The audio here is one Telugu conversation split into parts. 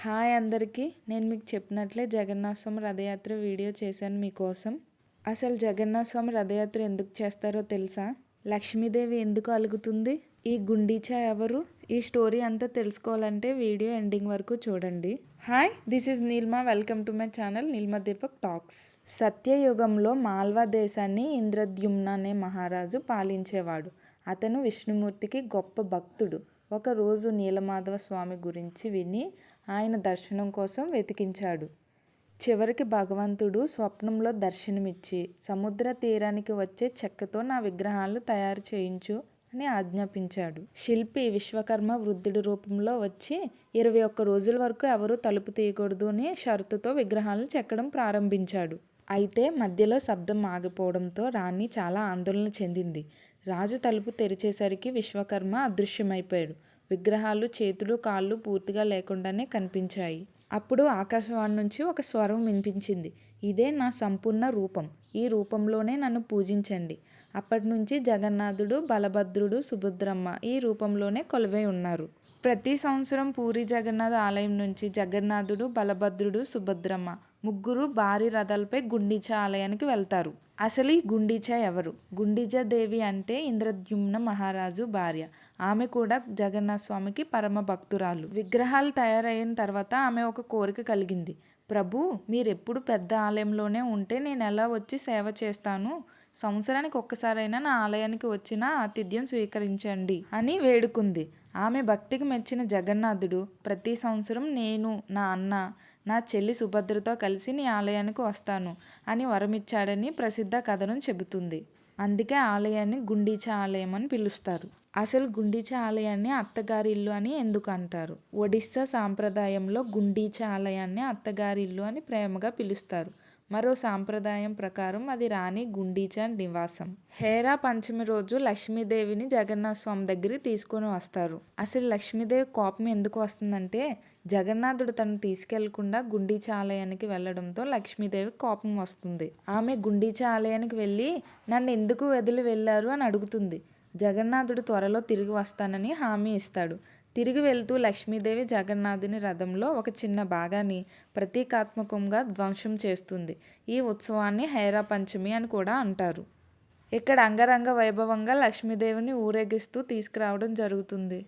హాయ్ అందరికీ. నేను మీకు చెప్పినట్లే జగన్నాథ స్వామి రథయాత్ర వీడియో చేశాను మీకోసం. అసలు జగన్నాథ స్వామి రథయాత్ర ఎందుకు చేస్తారో తెలుసా? లక్ష్మీదేవి ఎందుకు అలుగుతుంది? ఈ గుండీచా ఎవరు? ఈ స్టోరీ అంతా తెలుసుకోవాలంటే వీడియో ఎండింగ్ వరకు చూడండి. Hi, this is Nilma. Welcome to my channel Nilma Deepak talks. సత్యయుగంలో మాల్వా దేశాన్ని ఇంద్రద్యుమ్న అనే మహారాజు పాలించేవాడు. అతను విష్ణుమూర్తికి గొప్ప భక్తుడు. ఒకరోజు నీలమాధవ స్వామి గురించి విని ఆయన దర్శనం కోసం వెతికించాడు. చివరికి భగవంతుడు స్వప్నంలో దర్శనమిచ్చి సముద్ర తీరానికి వచ్చే చెక్కతో నా విగ్రహాలు తయారు చేయించు అని ఆజ్ఞాపించాడు. శిల్పి విశ్వకర్మ వృద్ధుడి రూపంలో వచ్చి 21 రోజుల వరకు ఎవరూ తలుపు తీయకూడదు అని షరతుతో విగ్రహాలను చెక్కడం ప్రారంభించాడు. అయితే మధ్యలో శబ్దం ఆగిపోవడంతో రాణి చాలా ఆందోళన చెందింది. రాజు తలుపు తెరిచేసరికి విశ్వకర్మ అదృశ్యమైపోయాడు. విగ్రహాలు చేతులు కాళ్ళు పూర్తిగా లేకుండానే కనిపించాయి. అప్పుడు ఆకాశవాణి నుంచి ఒక స్వరం వినిపించింది. ఇదే నా సంపూర్ణ రూపం. ఈ రూపంలోనే నన్ను పూజించండి. అప్పటి నుంచి జగన్నాథుడు, బలభద్రుడు, సుభద్రమ్మ ఈ రూపంలోనే కొలువై ఉన్నారు. ప్రతి సంవత్సరం పూరి జగన్నాథ ఆలయం నుంచి జగన్నాథుడు, బలభద్రుడు, సుభద్రమ్మ ముగ్గురు భారీ రథాలపై గుండీచా ఆలయానికి వెళ్తారు. అసలు ఈ గుండీచా ఎవరు? గుండీచా దేవి అంటే ఇంద్రద్యుమ్న మహారాజు భార్య. ఆమె కూడా జగన్నాథ స్వామికి పరమ భక్తురాలు. విగ్రహాలు తయారైన తర్వాత ఆమె ఒక కోరిక కలిగింది. ప్రభు, మీరెప్పుడు పెద్ద ఆలయంలోనే ఉంటే నేను ఎలా వచ్చి సేవ చేస్తాను? సంవత్సరానికి ఒక్కసారైనా నా ఆలయానికి వచ్చిన ఆతిథ్యం స్వీకరించండి అని వేడుకుంది. ఆమె భక్తికి మెచ్చిన జగన్నాథుడు ప్రతి సంవత్సరం నేను, నా అన్న, నా చెల్లి సుభద్రతో కలిసి నీ ఆలయానికి వస్తాను అని వరమిచ్చాడని ప్రసిద్ధ కథనం చెబుతుంది. అందుకే ఆలయాన్ని గుండీచా ఆలయం అని పిలుస్తారు. అసలు గుండీచా ఆలయాన్ని అత్తగారి ఇల్లు అని ఎందుకు అంటారు? ఒడిస్సా సాంప్రదాయంలో గుండీచా ఆలయాన్ని అత్తగారి ఇల్లు అని ప్రేమగా పిలుస్తారు. మరో సాంప్రదాయం ప్రకారం అది రాణి గుండీచా నివాసం. హేరా పంచమి రోజు లక్ష్మీదేవిని జగన్నాథ స్వామి దగ్గరికి తీసుకొని వస్తారు. అసలు లక్ష్మీదేవి కోపం ఎందుకు వస్తుందంటే జగన్నాథుడు తను తీసుకెళ్లకుండా గుండీచా ఆలయానికి వెళ్లడంతో లక్ష్మీదేవి కోపం వస్తుంది. ఆమె గుండీచా ఆలయానికి వెళ్ళి నన్ను ఎందుకు వదిలి వెళ్ళారు అని అడుగుతుంది. జగన్నాథుడు త్వరలో తిరిగి వస్తానని హామీ ఇస్తాడు. తిరిగి వెళ్తూ లక్ష్మీదేవి జగన్నాథుని రథంలో ఒక చిన్న భాగాన్ని ప్రతీకాత్మకంగా ధ్వంసం చేస్తుంది. ఈ ఉత్సవాన్ని హేరా పంచమి అని కూడా అంటారు. ఇక్కడ అంగరంగ వైభవంగా లక్ష్మీదేవిని ఊరేగిస్తూ తీసుకురావడం జరుగుతుంది.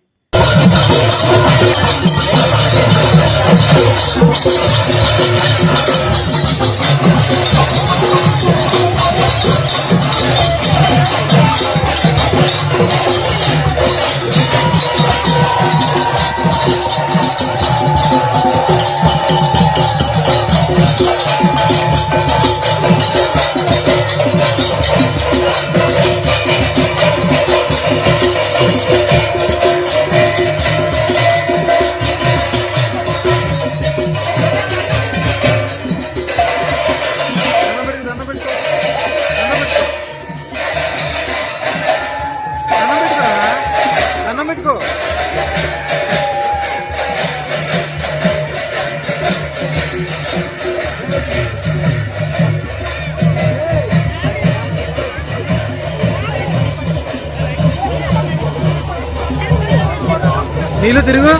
నీళ్ళు తిరుగు.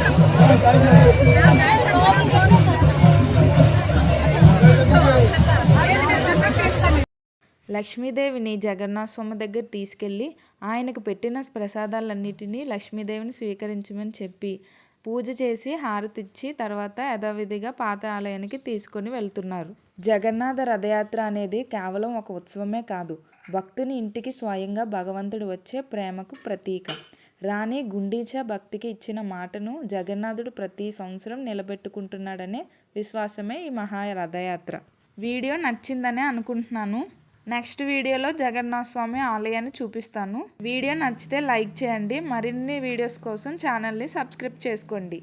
లక్ష్మీదేవిని జగన్నాథ స్వామి దగ్గర తీసుకెళ్ళి ఆయనకు పెట్టిన ప్రసాదాలన్నిటినీ లక్ష్మీదేవిని స్వీకరించమని చెప్పి పూజ చేసి హారతిచ్చి తర్వాత యథావిధిగా పాత ఆలయానికి తీసుకొని వెళ్తున్నారు. జగన్నాథ రథయాత్ర అనేది కేవలం ఒక ఉత్సవమే కాదు, భక్తుని ఇంటికి స్వయంగా భగవంతుడు వచ్చే ప్రేమకు ప్రతీక. రాణి గుండీచా భక్తికి ఇచ్చిన మాటను జగన్నాథుడు ప్రతి సంవత్సరం నిలబెట్టుకుంటున్నాడనే విశ్వాసమే ఈ మహా రథయాత్ర. వీడియో నచ్చిందనే అనుకుంటున్నాను. నెక్స్ట్ వీడియోలో జగన్నాథ స్వామి ఆలయాన్ని చూపిస్తాను. వీడియో నచ్చితే లైక్ చేయండి. మరిన్ని వీడియోస్ కోసం ఛానల్ని సబ్స్క్రైబ్ చేసుకోండి.